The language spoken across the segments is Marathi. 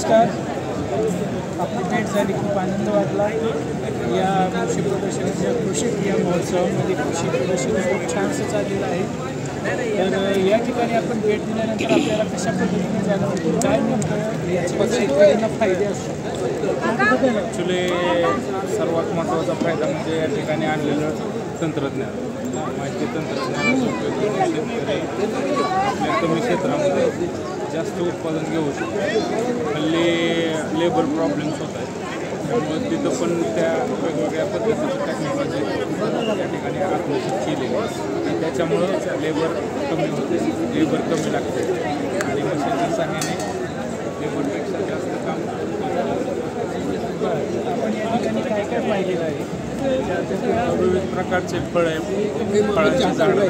नमस्कार. आपली भेट झाली खूप आनंद वाटला. या कृषी प्रदर्शनाच्या कृषी क्रिया महोत्सवामध्ये कृषी प्रदर्शन खूप छानसं चाललेलं आहे. तर या ठिकाणी आपण भेट दिल्यानंतर आपल्याला कशा पद्धतीने जाणवतं काय नेमकं याचे शेतकऱ्यांना फायदे असतात. ॲक्च्युली सर्वात महत्त्वाचा फायदा म्हणजे या ठिकाणी आणलेलं तंत्रज्ञान, माहिती तंत्रज्ञानाचा उपयोग करून शेतकरी आपल्या कमी क्षेत्रामध्ये जास्त उत्पादन घेऊ शकतो. हल्ली लेबर प्रॉब्लेम्स होत आहेत, त्यामुळे तिथं पण त्या वेगवेगळ्या पद्धतीची टेक्नॉलॉजी त्या ठिकाणी आत्मसात केलेली आहे आणि त्याच्यामुळं लेबर कमी होते, लेबर कमी लागते आणि मशीनच्या सहाय्याने लेबरपेक्षा जास्त काम. आपण या ठिकाणी काय काय पाहिलेलं आहे. विविध प्रकारचे फळांची झाडं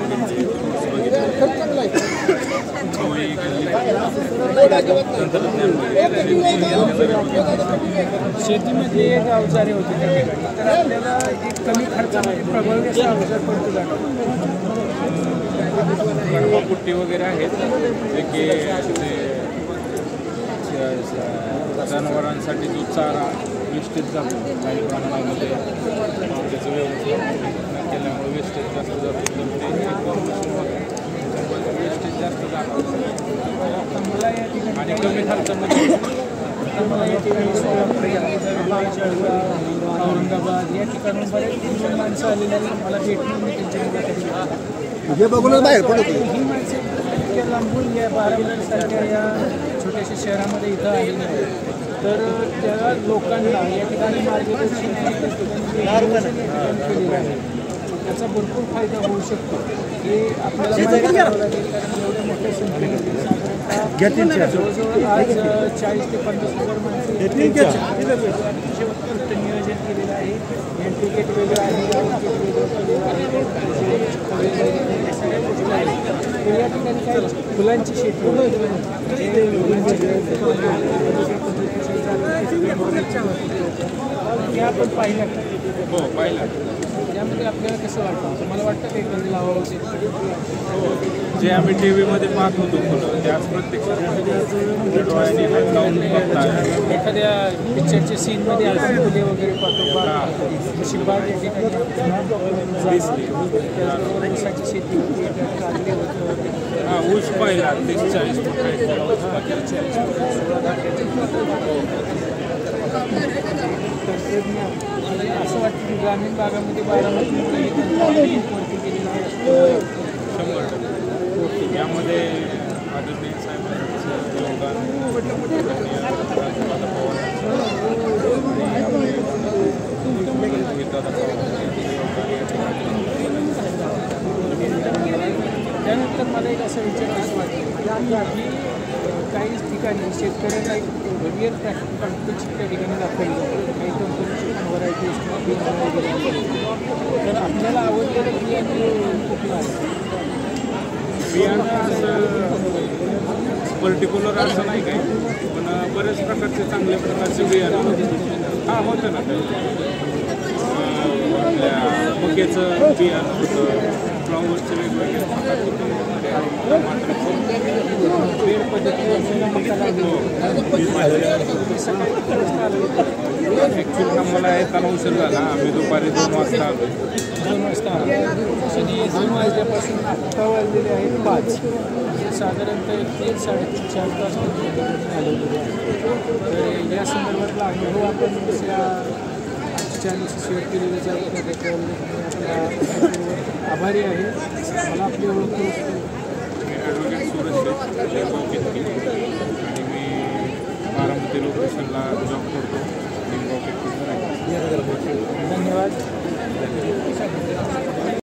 शेतीमध्ये एक अवजारे होते त्या ठिकाणी, तर आपल्याला एक कमी खर्चामध्ये प्रभावी असे अवजार पडतो जाणार. कडवापुट्टी वगैरे आहेत जे की जनावरांसाठी जो चारा वेस्टेज जातो काही प्रमाणामध्ये त्याचं व्यवस्थापन केल्यामुळे वेस्टेज जास्त जातो, तर ते वेस्टेज जास्त जातं आणि कमी खर्चामध्ये. मला या ठिकाणी सोलापूर, औरंगाबाद या ठिकाणून बरेच माणसं आलेली आहेत. मला भेटून मी त्यांच्या बघूनच बाहेर पडतो. ही माणसं इतक्या लांबून या बारामतीसारख्या या छोट्याशा शहरामध्ये इथं आलेली आहेत. तर त्या लोकांना या ठिकाणी मार्गदर्शन केलेलं आहे. त्याचा भरपूर फायदा होऊ शकतो. हे आपल्याला माहिती करावं लागेल, कारण एवढ्या मोठ्या संख्येमध्ये साधारणतः जवळजवळ आज 40 ते 50,000 माणसं अतिशय उत्कृष्ट नियोजन केलेलं आहे. एंट्री गेट वेगळं आहे, सगळ्या गोष्टी आहेत. तर या ठिकाणी काय फुलांची शेती हे आपण पाहिलं. हो, पाहिलं. त्यामध्ये आपल्याला कसं वाटतं. मला वाटतं काही कधी लावावं असेल. जे आम्ही टी व्हीमध्ये पाहत होतो फुलं त्याच प्रत्यक्षात डोळ्याने हात लावून बघता एखाद्या पिक्चरच्या सीनमध्ये आपण फुले वगैरे पाहतो. तशी बाग या ठिकाणी दिसली. त्याचबरोबर ऊसाची शेती होती, कांदे होतं. हां, ऊस पाहिला 30-40 फूट आहे. असं वाटतं की ग्रामीण भागामध्ये बारामतीमध्ये वरती केलेलं आहे. 100% यामध्ये आदरणीय साहेबांचं योगदान त्यानंतर मला एक असं विचारायचं वाटतं की काही ठिकाणी शेतकऱ्यांना एक रिअल प्रॅक्टिकल त्या ठिकाणी दाखवली जाते. काही कंपनीची व्हरायटीज तर आपल्याला आवडलेलं बियाणं कुठलं आहे. बियाणं असं पर्टिक्युलर असं नाही काय, पण बरेच प्रकारचे चांगल्या प्रकारचे बियाणं हां होतं ना. आपल्या मक्याचं बियाणं होतं, फ्लॉवरचे वेगवेगळे प्रकार होते. वेळ पद्धतीवर ॲक्च्युली आम्हाला येताना उशीर झाला. आम्ही दुपारी 2 वाजता आलो. 2 वाजता सध्या 2 वाजल्यापासून आत्ता वाजलेले आहेत 5. साधारणतः 3-3.5-4 तास घालवलेले आहे. तर या संदर्भातला अनुभव आपण दुसऱ्या चॅनलशी शेअर केलेलं जातं. त्याच्यावर आभारी आहे. मला आपली ओळख मी ॲडव्होकेट सूरज आणि मी बारामती लोकेशनला जॉब करतो. धन्यवाद.